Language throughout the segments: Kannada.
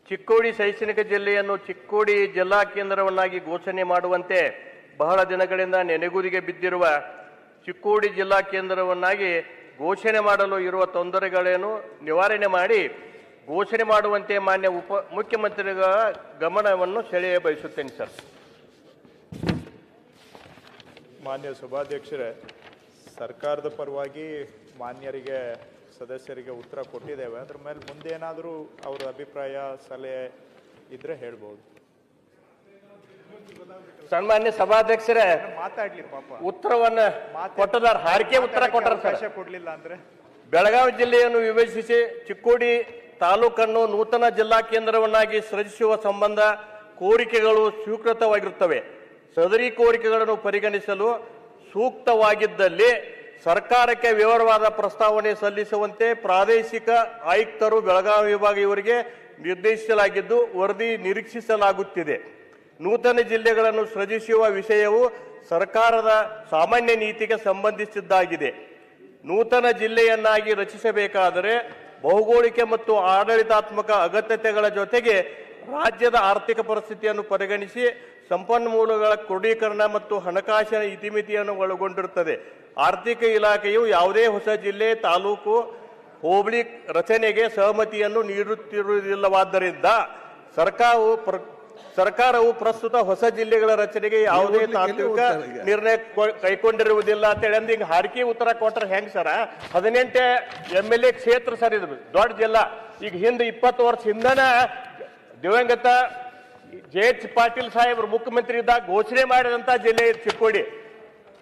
ಚಿಕ್ಕೋಡಿ ಶೈಕ್ಷಣಿಕ ಜಿಲ್ಲೆಯನ್ನು ಚಿಕ್ಕೋಡಿ ಜಿಲ್ಲಾ ಕೇಂದ್ರವನ್ನಾಗಿ ಘೋಷಣೆ ಮಾಡುವಂತೆ ಬಹಳ ದಿನಗಳಿಂದ ನೆನೆಗುದಿಗೆ ಬಿದ್ದಿರುವ ಚಿಕ್ಕೋಡಿ ಜಿಲ್ಲಾ ಕೇಂದ್ರವನ್ನಾಗಿ ಘೋಷಣೆ ಮಾಡಲು ಇರುವ ತೊಂದರೆಗಳನ್ನು ನಿವಾರಣೆ ಮಾಡಿ ಘೋಷಣೆ ಮಾಡುವಂತೆ ಮಾನ್ಯ ಮುಖ್ಯಮಂತ್ರಿಗಳ ಗಮನವನ್ನು ಸೆಳೆಯ ಬಯಸುತ್ತೇನೆ ಸರ್. ಮಾನ್ಯ ಸಭಾಧ್ಯಕ್ಷರೇ, ಸರ್ಕಾರದ ಪರವಾಗಿ ಮಾನ್ಯರಿಗೆ ಸದಸ್ಯರಿಗೆ ಉತ್ತರ ಕೊಟ್ಟಿದ್ದೇವೆ. ಅದ್ರ ಮೇಲೆ ಮುಂದೆ ಏನಾದರೂ ಅವರ ಅಭಿಪ್ರಾಯ ಸಲಹೆ ಇದ್ರೆ ಹೇಳ್ಬೋದು. ಸನ್ಮಾನ್ಯ ಸಭಾಧ್ಯಕ್ಷರೇ, ಮಾತಾಡ್ಲಿ ಪಾಪ. ಉತ್ತರವನ್ನ ಕೊಟ್ಟದಾರ ಹಾರಿಕೆ ಉತ್ತರ ಕೊಟ್ಟರ ಕೊಡ್ಲಿಲ್ಲ ಅಂದ್ರೆ ಬೆಳಗಾವಿ ಜಿಲ್ಲೆಯನ್ನು ವಿಭಜಿಸಿ ಚಿಕ್ಕೋಡಿ ತಾಲೂಕನ್ನು ನೂತನ ಜಿಲ್ಲಾ ಕೇಂದ್ರವನ್ನಾಗಿ ಸೃಜಿಸುವ ಸಂಬಂಧ ಕೋರಿಕೆಗಳು ಸ್ವೀಕೃತವಾಗಿರುತ್ತವೆ. ಸದರಿ ಕೋರಿಕೆಗಳನ್ನು ಪರಿಗಣಿಸಲು ಸೂಕ್ತವಾಗಿದ್ದಲ್ಲಿ ಸರ್ಕಾರಕ್ಕೆ ವಿವರವಾದ ಪ್ರಸ್ತಾವನೆ ಸಲ್ಲಿಸುವಂತೆ ಪ್ರಾದೇಶಿಕ ಆಯುಕ್ತರು ಬೆಳಗಾವಿ ವಿಭಾಗ ಇವರಿಗೆ ನಿರ್ದೇಶಿಸಲಾಗಿದ್ದು ವರದಿ ನಿರೀಕ್ಷಿಸಲಾಗುತ್ತಿದೆ. ನೂತನ ಜಿಲ್ಲೆಗಳನ್ನು ಸೃಜಿಸುವ ವಿಷಯವು ಸರ್ಕಾರದ ಸಾಮಾನ್ಯ ನೀತಿಗೆ ಸಂಬಂಧಿಸಿದ್ದಾಗಿದೆ. ನೂತನ ಜಿಲ್ಲೆಯನ್ನಾಗಿ ರಚಿಸಬೇಕಾದರೆ ಭೌಗೋಳಿಕ ಮತ್ತು ಆಡಳಿತಾತ್ಮಕ ಅಗತ್ಯತೆಗಳ ಜೊತೆಗೆ ರಾಜ್ಯದ ಆರ್ಥಿಕ ಪರಿಸ್ಥಿತಿಯನ್ನು ಪರಿಗಣಿಸಿ ಸಂಪನ್ಮೂಲಗಳ ಕ್ರೋಢೀಕರಣ ಮತ್ತು ಹಣಕಾಸಿನ ಇತಿಮಿತಿಯನ್ನು ಒಳಗೊಂಡಿರುತ್ತದೆ. ಆರ್ಥಿಕ ಇಲಾಖೆಯು ಯಾವುದೇ ಹೊಸ ಜಿಲ್ಲೆ, ತಾಲೂಕು, ಹೋಬಳಿ ರಚನೆಗೆ ಸಹಮತಿಯನ್ನು ನೀಡುತ್ತಿರುವುದಿಲ್ಲವಾದ್ದರಿಂದ ಸರ್ಕಾರವು ಪ್ರಸ್ತುತ ಹೊಸ ಜಿಲ್ಲೆಗಳ ರಚನೆಗೆ ಯಾವುದೇ ತಾತ್ವಿಕ ನಿರ್ಣಯ ಕೈಗೊಂಡಿರುವುದಿಲ್ಲ ಅಂತ ಹೇಳಿ ಅಂದ್ ಹಿಂಗೆ ಹಾರಿಕೆ ಉತ್ತರ ಕೊಟ್ಟರೆ ಹೆಂಗ್ ಸರ? 18 MLA ಕ್ಷೇತ್ರ ಸರ್, ಇದು ದೊಡ್ಡ ಜಿಲ್ಲಾ. ಈಗ ಹಿಂದೆ 20 ವರ್ಷ ಹಿಂದನ ದಿವಂಗತ JH ಪಾಟೀಲ್ ಸಾಹೇಬ್ರು ಮುಖ್ಯಮಂತ್ರಿ ಇದ್ದಾಗ ಘೋಷಣೆ ಮಾಡಿದಂತ ಜಿಲ್ಲೆ ಚಿಕ್ಕೋಡಿ.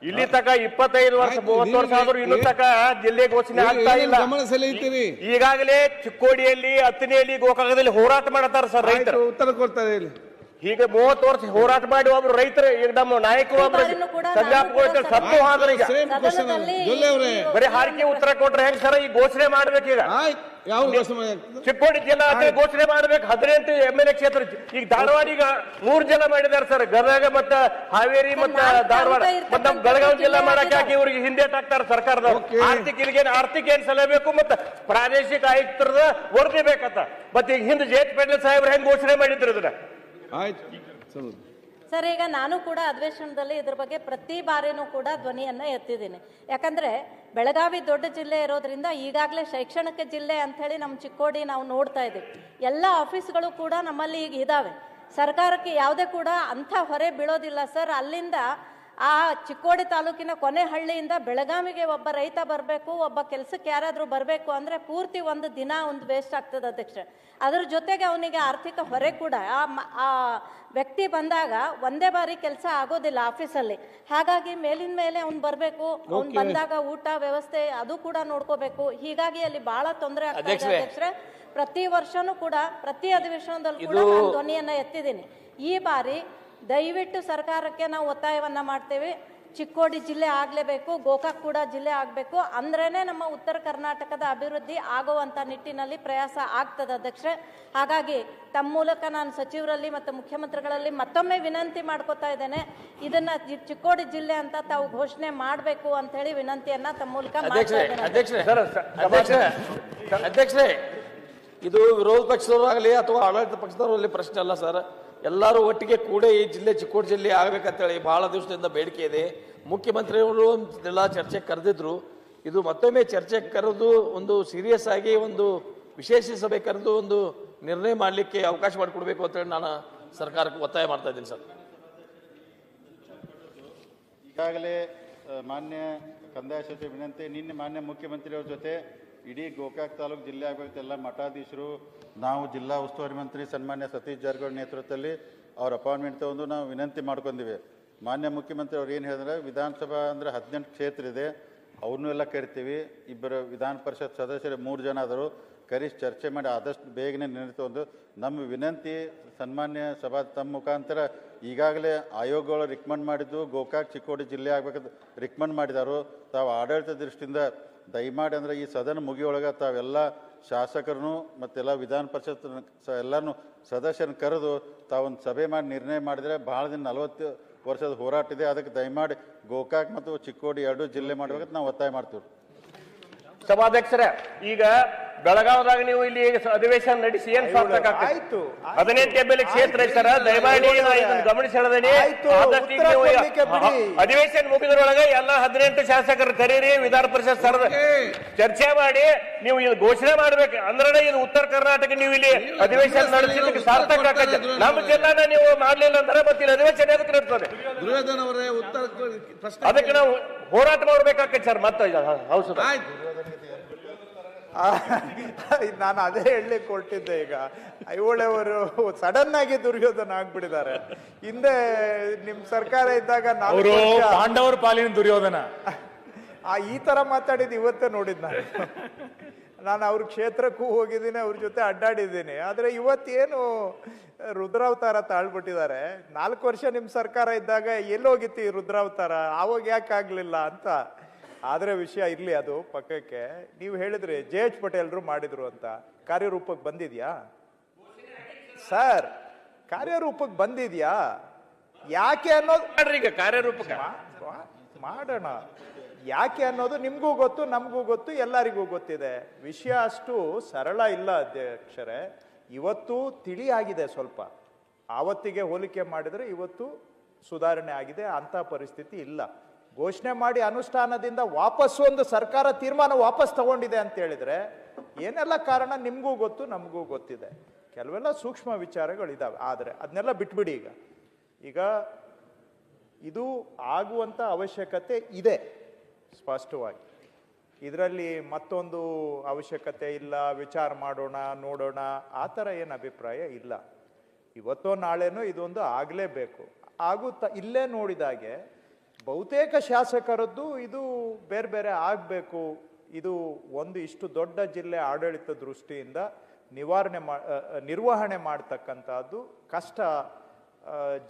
ಇಲ್ಲಿ ತಕ 25 ವರ್ಷ 30 ವರ್ಷ ಆದ್ರೂ ಇನ್ನೂ ತಕ ಜಿಲ್ಲೆ ಘೋಷಣೆ ಆಗ್ತಾ ಇಲ್ಲ. ಈಗಾಗಲೇ ಚಿಕ್ಕೋಡಿಯಲ್ಲಿ, ಅತ್ತನೆಯಲ್ಲಿ, ಗೋಕಾಕದಲ್ಲಿ ಹೋರಾಟ ಮಾಡ್ತಾರೆ ಸರ್ ರೈತರು. ಉತ್ತರ ಕೊಡ್ತಾರೆ. ಹೀಗೆ 30 ವರ್ಷ ಹೋರಾಟ ಮಾಡಿ ಒಬ್ರು ರೈತರು ಈಗ ನಮ್ಮ ನಾಯಕರು ಸತ್ತು ಹೋದ್ರೆ ಈಗ ಬರೀ ಹಾರಿಕೆ ಉತ್ತರ ಕೊಟ್ರೆ ಹೆಂಗ್ ಸರ್? ಈ ಘೋಷಣೆ ಮಾಡ್ಬೇಕು. ಈಗ ಚಿಕ್ಕೋಡಿ ಜಿಲ್ಲಾ ಘೋಷಣೆ ಮಾಡ್ಬೇಕು. 18 MLA ಕ್ಷೇತ್ರ. ಈಗ ಧಾರವಾಡ ಈಗ 3 ಜಿಲ್ಲಾ ಮಾಡಿದಾರೆ ಸರ್. ಗದಗ ಮತ್ತ ಹಾವೇರಿ ಮತ್ತ ಧಾರವಾಡ ಮತ್ತ ನಮ್ ಬೆಳಗಾವಿ ಜಿಲ್ಲಾ ಮಾಡಕ್ ಹಾಕಿ ಇವ್ರಿಗೆ ಹಿಂದೇಟ್ ಹಾಕ್ತಾರೆ ಸರ್ಕಾರದವ್ರು. ಆರ್ಥಿಕ ಏನ್ ಸಲಹಬೇಕು ಮತ್ತ ಪ್ರಾದೇಶಿಕ ಆಯುಕ್ತರದ ವರದಿ ಬೇಕತ್ತ. ಮತ್ತೆ ಈಗ ಹಿಂದೆ JH ಪಾಟೀಲ್ ಸಾಹೇಬ್ರು ಹೆಂಗ್ ಘೋಷಣೆ ಮಾಡಿದ್ರು ಇದನ್ನ? ಸರ್, ಈಗ ನಾನು ಕೂಡ ಅಧಿವೇಶನದಲ್ಲಿ ಇದ್ರ ಬಗ್ಗೆ ಪ್ರತಿ ಬಾರಿನೂ ಕೂಡ ಧ್ವನಿಯನ್ನ ಎತ್ತಿದ್ದೀನಿ. ಯಾಕಂದ್ರೆ ಬೆಳಗಾವಿ ದೊಡ್ಡ ಜಿಲ್ಲೆ ಇರೋದ್ರಿಂದ ಈಗಾಗಲೇ ಶೈಕ್ಷಣಿಕ ಜಿಲ್ಲೆ ಅಂತ ಹೇಳಿ ನಮ್ಮ ಚಿಕ್ಕೋಡಿ ನಾವು ನೋಡ್ತಾ ಇದ್ದೀವಿ. ಎಲ್ಲ ಆಫೀಸ್ಗಳು ಕೂಡ ನಮ್ಮಲ್ಲಿ ಈಗ ಇದಾವೆ. ಸರ್ಕಾರಕ್ಕೆ ಯಾವುದೇ ಕೂಡ ಅಂಥ ಹೊರೆ ಬೀಳೋದಿಲ್ಲ ಸರ್. ಅಲ್ಲಿಂದ ಆ ಚಿಕ್ಕೋಡಿ ತಾಲೂಕಿನ ಕೊನೆ ಹಳ್ಳಿಯಿಂದ ಬೆಳಗಾವಿಗೆ ಒಬ್ಬ ರೈತ ಬರಬೇಕು, ಒಬ್ಬ ಕೆಲಸಕ್ಕೆ ಯಾರಾದರೂ ಬರಬೇಕು ಅಂದರೆ ಪೂರ್ತಿ ಒಂದು ದಿನ ಒಂದು ವೇಸ್ಟ್ ಆಗ್ತದೆ ಅಧ್ಯಕ್ಷ. ಅದ್ರ ಜೊತೆಗೆ ಅವನಿಗೆ ಆರ್ಥಿಕ ಹೊರೆ ಕೂಡ ಆ ವ್ಯಕ್ತಿ ಬಂದಾಗ ಒಂದೇ ಬಾರಿ ಕೆಲಸ ಆಗೋದಿಲ್ಲ ಆಫೀಸಲ್ಲಿ. ಹಾಗಾಗಿ ಮೇಲಿನ ಮೇಲೆ ಅವ್ನು ಬರಬೇಕು, ಅವ್ನು ಬಂದಾಗ ಊಟ ವ್ಯವಸ್ಥೆ ಅದು ಕೂಡ ನೋಡ್ಕೋಬೇಕು. ಹೀಗಾಗಿ ಅಲ್ಲಿ ಬಹಳ ತೊಂದರೆ ಆಗ್ತದೆ ಅಧ್ಯಕ್ಷರೇ. ಪ್ರತಿ ವರ್ಷನೂ ಕೂಡ ಪ್ರತಿ ಅಧಿವೇಶನದಲ್ಲಿ ಕೂಡ ನಾನು ಧ್ವನಿಯನ್ನ ಎತ್ತಿದ್ದೀನಿ. ಈ ಬಾರಿ ದಯವಿಟ್ಟು ಸರ್ಕಾರಕ್ಕೆ ನಾವು ಒತ್ತಾಯವನ್ನ ಮಾಡ್ತೇವೆ. ಚಿಕ್ಕೋಡಿ ಜಿಲ್ಲೆ ಆಗಲೇಬೇಕು, ಗೋಕಾಕ್ ಕೂಡ ಜಿಲ್ಲೆ ಆಗಬೇಕು. ಅಂದ್ರೇನೆ ನಮ್ಮ ಉತ್ತರ ಕರ್ನಾಟಕದ ಅಭಿವೃದ್ಧಿ ಆಗುವಂಥ ನಿಟ್ಟಿನಲ್ಲಿ ಪ್ರಯಾಸ ಆಗ್ತದೆ ಅಧ್ಯಕ್ಷರೇ. ಹಾಗಾಗಿ ತಮ್ಮ ಮೂಲಕ ನಾನು ಸಚಿವರಲ್ಲಿ ಮತ್ತು ಮುಖ್ಯಮಂತ್ರಿಗಳಲ್ಲಿ ಮತ್ತೊಮ್ಮೆ ವಿನಂತಿ ಮಾಡ್ಕೋತಾ ಇದ್ದೇನೆ. ಇದನ್ನ ಚಿಕ್ಕೋಡಿ ಜಿಲ್ಲೆ ಅಂತ ತಾವು ಘೋಷಣೆ ಮಾಡಬೇಕು ಅಂತ ಹೇಳಿ ವಿನಂತಿಯನ್ನ ತಮ್ಮ ಮೂಲಕ ಅಧ್ಯಕ್ಷರೇ, ಇದು ವಿರೋಧ ಪಕ್ಷದವರು ಆಗಲಿ ಅಥವಾ ಆಡಳಿತ ಪಕ್ಷದವರಲ್ಲಿ ಪ್ರಶ್ನೆ ಅಲ್ಲ ಸರ್. ಎಲ್ಲರೂ ಒಟ್ಟಿಗೆ ಕೂಡ ಈ ಜಿಲ್ಲೆ ಚಿಕ್ಕೋಡಿ ಜಿಲ್ಲೆ ಆಗ್ಬೇಕಂತೇಳಿ ಬಹಳ ದಿವಸದಿಂದ ಬೇಡಿಕೆ ಇದೆ. ಮುಖ್ಯಮಂತ್ರಿಗಳು ಎಲ್ಲ ಚರ್ಚೆಗೆ ಕರೆದಿದ್ರು. ಇದು ಮತ್ತೊಮ್ಮೆ ಚರ್ಚೆಗೆ ಕರೆದು ಒಂದು ಸೀರಿಯಸ್ ಆಗಿ ಒಂದು ವಿಶೇಷ ಸಭೆ ಕರೆದು ಒಂದು ನಿರ್ಣಯ ಮಾಡಲಿಕ್ಕೆ ಅವಕಾಶ ಮಾಡಿಕೊಡ್ಬೇಕು ಅಂತೇಳಿ ನಾನು ಸರ್ಕಾರಕ್ಕೆ ಒತ್ತಾಯ ಮಾಡ್ತಾ ಇದ್ದೀನಿ ಸರ್. ಈಗಾಗಲೇ ಮಾನ್ಯ ಕಂದಾಯ ಸಚಿವ ವಿನಂತಿ ನಿನ್ನೆ ಮಾನ್ಯ ಮುಖ್ಯಮಂತ್ರಿಯವ್ರ ಜೊತೆ ಇಡೀ ಗೋಕಾಕ್ ತಾಲೂಕು ಜಿಲ್ಲೆ ಆಗಬೇಕು ಎಲ್ಲ ಮಠಾಧೀಶರು, ನಾವು ಜಿಲ್ಲಾ ಉಸ್ತುವಾರಿ ಮಂತ್ರಿ ಸನ್ಮಾನ್ಯ ಸತೀಶ್ ಜಾರಕಿಹೊಳಿ ನೇತೃತ್ವದಲ್ಲಿ ಅವ್ರ ಅಪಾಯಿಂಟ್ಮೆಂಟ್ ತಗೊಂಡು ನಾವು ವಿನಂತಿ ಮಾಡ್ಕೊಂಡಿವಿ. ಮಾನ್ಯ ಮುಖ್ಯಮಂತ್ರಿ ಅವ್ರು ಏನು ಹೇಳಿದ್ರೆ, ವಿಧಾನಸಭಾ ಅಂದರೆ 18 ಕ್ಷೇತ್ರ ಇದೆ, ಅವ್ರನ್ನೂ ಎಲ್ಲ ಕರಿತೀವಿ. ಇಬ್ಬರು ವಿಧಾನ ಪರಿಷತ್ ಸದಸ್ಯರು 3 ಜನ ಆದರು, ಕರೆಸಿ ಚರ್ಚೆ ಮಾಡಿ ಆದಷ್ಟು ಬೇಗನೆ ನಿರ್ಣಯ ತಗೊಂಡು ನಮ್ಮ ವಿನಂತಿ ಸನ್ಮಾನ್ಯ ಸಭಾ ತಮ್ಮ ಮುಖಾಂತರ ಈಗಾಗಲೇ ಆಯೋಗಗಳು ರಿಕಮೆಂಡ್ ಮಾಡಿದ್ದು ಗೋಕಾಕ್ ಚಿಕ್ಕೋಡಿ ಜಿಲ್ಲೆ ಆಗ್ಬೇಕಂತ ರಿಕಮೆಂಡ್ ಮಾಡಿದಾರು. ತಾವು ಆಡಳಿತ ದೃಷ್ಟಿಯಿಂದ ದಯಮಾಡಿ ಅಂದರೆ ಈ ಸದನ ಮುಗಿಯೊಳಗೆ ತಾವೆಲ್ಲ ಶಾಸಕರನ್ನು ಮತ್ತೆಲ್ಲ ವಿಧಾನ ಪರಿಷತ್ ಎಲ್ಲರೂ ಸದಸ್ಯರನ್ನು ಕರೆದು ತಾವೊಂದು ಸಭೆ ಮಾಡಿ ನಿರ್ಣಯ ಮಾಡಿದರೆ ಭಾಳ ದಿನ 40 ವರ್ಷದ ಹೋರಾಟ ಇದೆ. ಅದಕ್ಕೆ ದಯಮಾಡಿ ಗೋಕಾಕ್ ಮತ್ತು ಚಿಕ್ಕೋಡಿ 2 ಜಿಲ್ಲೆ ಮಾಡಬೇಕಂತ ನಾವು ಒತ್ತಾಯ ಮಾಡ್ತೀವಿ. ಸಭಾಧ್ಯಕ್ಷರೇ, ಈಗ ಬೆಳಗಾವದಾಗ ನೀವು ಇಲ್ಲಿ ಅಧಿವೇಶನ ನಡೆಸಿ ಏನ್ ಸಾರ್ಥಕ ಆಗ್ತದೆ? ಆಯ್ತು, 18 MLA ಕ್ಷೇತ್ರ ಐತೆ ಸರ್, ದಯಮಾಡಿ ಇದನ್ನ ಗಮನಿಸಿ ಹೇಳದನಿ. ಆಯ್ತು, ಆದಷ್ಟು ಈಗ ಉತ್ತರ ನೀವು ಕೊಡ್ಲಿಕ್ಕೆ ಬಿಡಿ. ಅಧಿವೇಶನ ಮುಗಿದ್ರೊಳಗೆ ಎಲ್ಲ 18 ಶಾಸಕರು ಕರೀರಿ, ವಿಧಾನ ಪರಿಷತ್ ಸರ್ ಚರ್ಚೆ ಮಾಡಿ ನೀವು ಇದು ಘೋಷಣೆ ಮಾಡ್ಬೇಕು. ಅಂದ್ರೆ ಇದು ಉತ್ತರ ಕರ್ನಾಟಕ ನೀವು ಇಲ್ಲಿ ಅಧಿವೇಶನ ನಡೆಸಿದ್ದಕ್ಕೆ ಸಾರ್ಥಕ ಆಗ್ತದೆ. ನಮ್ಮ ಜಿಲ್ಲಾನ ನೀವು ಮಾಡ್ಲಿಲ್ಲ ಅಂದ್ರೆ ಮತ್ತೆ ಇಲ್ಲಿ ಅಧಿವೇಶನ ಎದಕ್ಕೆ ನಡ್ತದೆ? ದುರ್ಯೋಧನ ಅವರೇ ಉತ್ತರ ಅದಕ್ಕೆ ನಾವು ಹೋರಾಟ ಮಾಡ್ಬೇಕಾಗ್ತದೆ ಸರ್. ಮತ್ತೆ ಹೌದು, ನಾನು ಅದೇ ಹೇಳಲಿಕ್ಕೆ ಹೊರಟಿದ್ದೆ. ಈಗ ಐಹೊಳೆಯವರು ಸಡನ್ ಆಗಿ ದುರ್ಯೋಧನ ಆಗ್ಬಿಟ್ಟಿದ್ದಾರೆ. ಹಿಂದೆ ನಿಮ್ ಸರ್ಕಾರ ಇದ್ದಾಗ ಪಾಂಡವರ ಪಾಲಿನ ದುರ್ಯೋಧನ ಈ ತರ ಮಾತಾಡಿದ್ದು ಇವತ್ತೇ ನೋಡಿದ್ ನಾನು ಅವ್ರ ಕ್ಷೇತ್ರಕ್ಕೂ ಹೋಗಿದ್ದೀನಿ, ಅವ್ರ ಜೊತೆ ಅಡ್ಡಾಡಿದ್ದೀನಿ. ಆದ್ರೆ ಇವತ್ತೇನು ರುದ್ರಾವತಾರ ತಾಳ್ಬಿಟ್ಟಿದ್ದಾರೆ. 4 ವರ್ಷ ನಿಮ್ ಸರ್ಕಾರ ಇದ್ದಾಗ ಎಲ್ಲೋಗಿತ್ತು ಈ ರುದ್ರಾವತಾರ, ಆವಾಗ ಯಾಕೆ ಆಗ್ಲಿಲ್ಲ ಅಂತ. ಆದ್ರೆ ವಿಷಯ ಇರ್ಲಿ, ಅದು ಪಕ್ಕಕ್ಕೆ. ನೀವು ಹೇಳಿದ್ರಿ JH ಪಟೇಲ್ರು ಮಾಡಿದ್ರು ಅಂತ. ಕಾರ್ಯರೂಪಕ್ಕೆ ಬಂದಿದ್ಯಾ ಸರ್? ಕಾರ್ಯರೂಪಕ್ಕೆ ಬಂದಿದ್ಯಾ? ಯಾಕೆ ಅನ್ನೋದು ಈಗ ಕಾರ್ಯರೂಪಕ್ಕೆ ಮಾಡೋಣ. ಯಾಕೆ ಅನ್ನೋದು ನಿಮ್ಗೂ ಗೊತ್ತು, ನಮಗೂ ಗೊತ್ತು, ಎಲ್ಲರಿಗೂ ಗೊತ್ತಿದೆ. ವಿಷಯ ಅಷ್ಟು ಸರಳ ಇಲ್ಲ ಅಧ್ಯಕ್ಷರೇ. ಇವತ್ತು ತಿಳಿ ಆಗಿದೆ ಸ್ವಲ್ಪ. ಆವತ್ತಿಗೆ ಹೋಲಿಕೆ ಮಾಡಿದ್ರೆ ಇವತ್ತು ಸುಧಾರಣೆ ಆಗಿದೆ. ಅಂತ ಪರಿಸ್ಥಿತಿ ಇಲ್ಲ. ಘೋಷಣೆ ಮಾಡಿ ಅನುಷ್ಠಾನದಿಂದ ವಾಪಸ್ ಒಂದು ಸರ್ಕಾರ ತೀರ್ಮಾನ ವಾಪಸ್ ತಗೊಂಡಿದೆ ಅಂತ ಹೇಳಿದ್ರೆ ಏನೆಲ್ಲ ಕಾರಣ ನಿಮ್ಗೂ ಗೊತ್ತು, ನಮಗೂ ಗೊತ್ತಿದೆ. ಕೆಲವೆಲ್ಲ ಸೂಕ್ಷ್ಮ ವಿಚಾರಗಳಿದಾವೆ. ಆದರೆ ಅದನ್ನೆಲ್ಲ ಬಿಟ್ಬಿಡಿ. ಈಗ ಇದು ಆಗುವಂತ ಅವಶ್ಯಕತೆ ಇದೆ ಸ್ಪಷ್ಟವಾಗಿ. ಇದರಲ್ಲಿ ಮತ್ತೊಂದು ಅವಶ್ಯಕತೆ ಇಲ್ಲ, ವಿಚಾರ ಮಾಡೋಣ, ನೋಡೋಣ, ಆ ಥರ ಏನು ಅಭಿಪ್ರಾಯ ಇಲ್ಲ. ಇವತ್ತೋ ನಾಳೆನೋ ಇದೊಂದು ಆಗಲೇಬೇಕು. ಇಲ್ಲೇ ನೋಡಿದಾಗೆ ಬಹುತೇಕ ಶಾಸಕರದ್ದು ಇದು ಬೇರೆ ಬೇರೆ ಆಗಬೇಕು. ಇದು ಒಂದು ಇಷ್ಟು ದೊಡ್ಡ ಜಿಲ್ಲೆ ಆಡಳಿತ ದೃಷ್ಟಿಯಿಂದ ನಿರ್ವಹಣೆ ಮಾಡ್ತಕ್ಕಂಥದ್ದು ಕಷ್ಟ.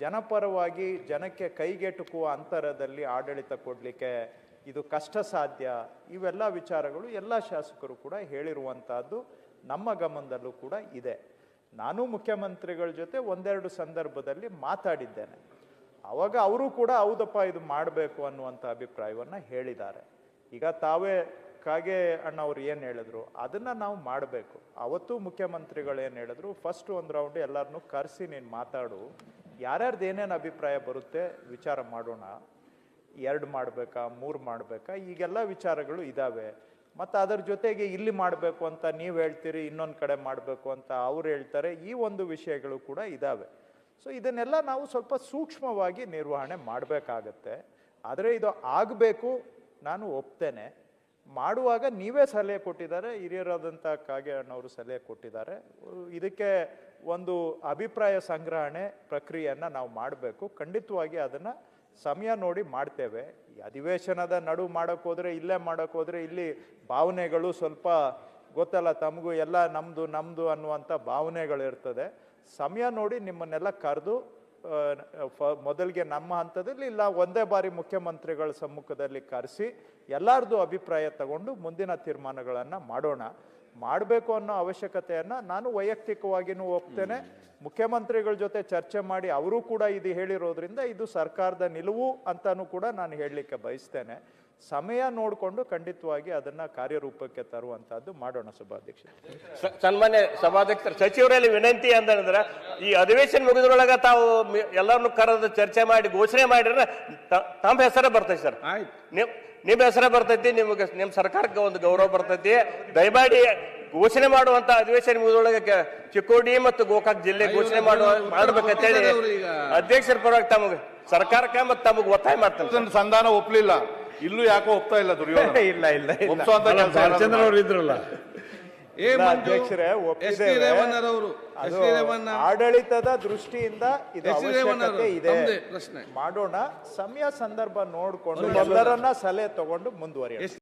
ಜನಪರವಾಗಿ ಜನಕ್ಕೆ ಕೈಗೆಟುಕುವ ಅಂತರದಲ್ಲಿ ಆಡಳಿತ ಕೊಡಲಿಕ್ಕೆ ಇದು ಕಷ್ಟ ಸಾಧ್ಯ. ಇವೆಲ್ಲ ವಿಚಾರಗಳು ಎಲ್ಲ ಶಾಸಕರು ಕೂಡ ಹೇಳಿರುವಂತಹದ್ದು ನಮ್ಮ ಗಮನದಲ್ಲೂ ಕೂಡ ಇದೆ. ನಾನು ಮುಖ್ಯಮಂತ್ರಿಗಳ ಜೊತೆ ಒಂದೆರಡು ಸಂದರ್ಭದಲ್ಲಿ ಮಾತಾಡಿದ್ದೇನೆ. ಆವಾಗ ಅವರು ಕೂಡ ಹೌದಪ್ಪ ಇದು ಮಾಡಬೇಕು ಅನ್ನುವಂಥ ಅಭಿಪ್ರಾಯವನ್ನು ಹೇಳಿದ್ದಾರೆ. ಈಗ ತಾವೇ ಕಾಗೆ ಅಣ್ಣವ್ರು ಏನು ಹೇಳಿದ್ರು ಅದನ್ನು ನಾವು ಮಾಡಬೇಕು. ಅವತ್ತು ಮುಖ್ಯಮಂತ್ರಿಗಳು ಏನು ಹೇಳಿದ್ರು, ಫಸ್ಟ್ ಒಂದು ರೌಂಡ್ ಎಲ್ಲರನ್ನೂ ಕರೆಸಿ ನೀನು ಮಾತಾಡು, ಯಾರ್ಯಾರ್ದು ಏನೇನು ಅಭಿಪ್ರಾಯ ಬರುತ್ತೆ ವಿಚಾರ ಮಾಡೋಣ, 2 ಮಾಡಬೇಕಾ 3 ಮಾಡಬೇಕಾ, ಈಗೆಲ್ಲ ವಿಚಾರಗಳು ಇದ್ದಾವೆ. ಮತ್ತು ಅದರ ಜೊತೆಗೆ ಇಲ್ಲಿ ಮಾಡಬೇಕು ಅಂತ ನೀವು ಹೇಳ್ತೀರಿ, ಇನ್ನೊಂದು ಕಡೆ ಮಾಡಬೇಕು ಅಂತ ಅವ್ರು ಹೇಳ್ತಾರೆ. ಈ ಒಂದು ವಿಷಯಗಳು ಕೂಡ ಇದ್ದಾವೆ. ಸೊ ಇದನ್ನೆಲ್ಲ ನಾವು ಸ್ವಲ್ಪ ಸೂಕ್ಷ್ಮವಾಗಿ ನಿರ್ವಹಣೆ ಮಾಡಬೇಕಾಗತ್ತೆ. ಆದರೆ ಇದು ಆಗಬೇಕು, ನಾನು ಒಪ್ತೇನೆ. ಮಾಡುವಾಗ ನೀವೇ ಸಲಹೆ ಕೊಟ್ಟಿದ್ದಾರೆ, ಹಿರಿಯರಾದಂಥ ಕಾಗೆ ಅಣ್ಣವರು ಸಲಹೆ ಕೊಟ್ಟಿದ್ದಾರೆ. ಇದಕ್ಕೆ ಒಂದು ಅಭಿಪ್ರಾಯ ಸಂಗ್ರಹಣೆ ಪ್ರಕ್ರಿಯೆಯನ್ನು ನಾವು ಮಾಡಬೇಕು. ಖಂಡಿತವಾಗಿ ಅದನ್ನು ಸಮಯ ನೋಡಿ ಮಾಡ್ತೇವೆ. ಈ ಅಧಿವೇಶನದ ನಡು ಮಾಡೋಕ್ಕೋದ್ರೆ, ಇಲ್ಲೇ ಮಾಡೋಕ್ಕೋದ್ರೆ ಇಲ್ಲಿ ಭಾವನೆಗಳು ಸ್ವಲ್ಪ ಗೊತ್ತಲ್ಲ ತಮಗೂ, ಎಲ್ಲ ನಮ್ಮದು ಅನ್ನುವಂಥ ಭಾವನೆಗಳಿರ್ತದೆ. ಸಮಯ ನೋಡಿ ನಿಮ್ಮನ್ನೆಲ್ಲ ಕರೆದು ಮೊದಲಿಗೆ ನಮ್ಮ ಹಂತದಲ್ಲಿ ಇಲ್ಲ ಒಂದೇ ಬಾರಿ ಮುಖ್ಯಮಂತ್ರಿಗಳ ಸಮ್ಮುಖದಲ್ಲಿ ಕರೆಸಿ ಎಲ್ಲರದು ಅಭಿಪ್ರಾಯ ತಗೊಂಡು ಮುಂದಿನ ತೀರ್ಮಾನಗಳನ್ನು ಮಾಡೋಣ. ಮಾಡಬೇಕು ಅನ್ನೋ ಅವಶ್ಯಕತೆಯನ್ನು ನಾನು ವೈಯಕ್ತಿಕವಾಗಿಯೂ ಒಪ್ತೇನೆ. ಮುಖ್ಯಮಂತ್ರಿಗಳ ಜೊತೆ ಚರ್ಚೆ ಮಾಡಿ ಅವರು ಕೂಡ ಇದು ಹೇಳಿರೋದ್ರಿಂದ ಇದು ಸರ್ಕಾರದ ನಿಲುವು ಅಂತಾನೂ ಕೂಡ ನಾನು ಹೇಳಲಿಕ್ಕೆ ಬಯಸ್ತೇನೆ. ಸಮಯ ನೋಡಿಕೊಂಡು ಖಂಡಿತವಾಗಿ ಅದನ್ನ ಕಾರ್ಯರೂಪಕ್ಕೆ ತರುವಂತಹದ್ದು ಮಾಡೋಣ. ಸಭಾಧ್ಯಕ್ಷ, ಸನ್ಮಾನ್ಯ ಸಭಾಧ್ಯಕ್ಷರು, ಸಚಿವರಲ್ಲಿ ವಿನಂತಿ ಅಂತಂದ್ರೆ ಈ ಅಧಿವೇಶನ ಮುಗಿದ್ರೊಳಗ ತಾವು ಎಲ್ಲರನ್ನು ಕರೆದು ಚರ್ಚೆ ಮಾಡಿ ಘೋಷಣೆ ಮಾಡಿದ್ರೆ ತಮ್ಮ ಹೆಸರೇ ಬರ್ತೈತಿ ಸರ್. ನಿಮ್ಮ ಹೆಸರೇ ಬರ್ತೈತಿ, ನಿಮ್ಮ ಸರ್ಕಾರಕ್ಕೆ ಒಂದು ಗೌರವ ಬರ್ತೈತಿ. ದಯಮಾಡಿ ಘೋಷಣೆ ಮಾಡುವಂತ ಅಧಿವೇಶನ ಮುಗಿದೊಳಗೆ ಚಿಕ್ಕೋಡಿ ಮತ್ತು ಗೋಕಾಕ್ ಜಿಲ್ಲೆ ಘೋಷಣೆ ಮಾಡ್ಬೇಕಂತೇಳಿ ಅಧ್ಯಕ್ಷರ ಪರವಾಗಿ ತಮಗೆ ಸರ್ಕಾರಕ್ಕೆ ಮತ್ತು ತಮಗೆ ಒತ್ತಾಯ ಮಾಡ್ತಾನೆ. ಸಂಧಾನ ಒಪ್ಲಿಲ್ಲ, ಇಲ್ಲೂ ಯಾಕೋ ಒಪ್ತಾ ಇಲ್ಲ ದುರ್ಯೋಧನ. ಇಲ್ಲ ಇದ್ರಲ್ಲ ಅಧ್ಯಕ್ಷರೇ, ಒಪ್ಪಿದ್ದೇವೆ. ಆಡಳಿತದ ದೃಷ್ಟಿಯಿಂದ ಇದು ಅವಶ್ಯಕತೆ ಇದೆ, ಮಾಡೋಣ. ಸಮಯ ಸಂದರ್ಭ ನೋಡ್ಕೊಂಡು ಎಲ್ಲರನ್ನ ಸಲಹೆ ತಗೊಂಡು ಮುಂದುವರಿಯೋಣ.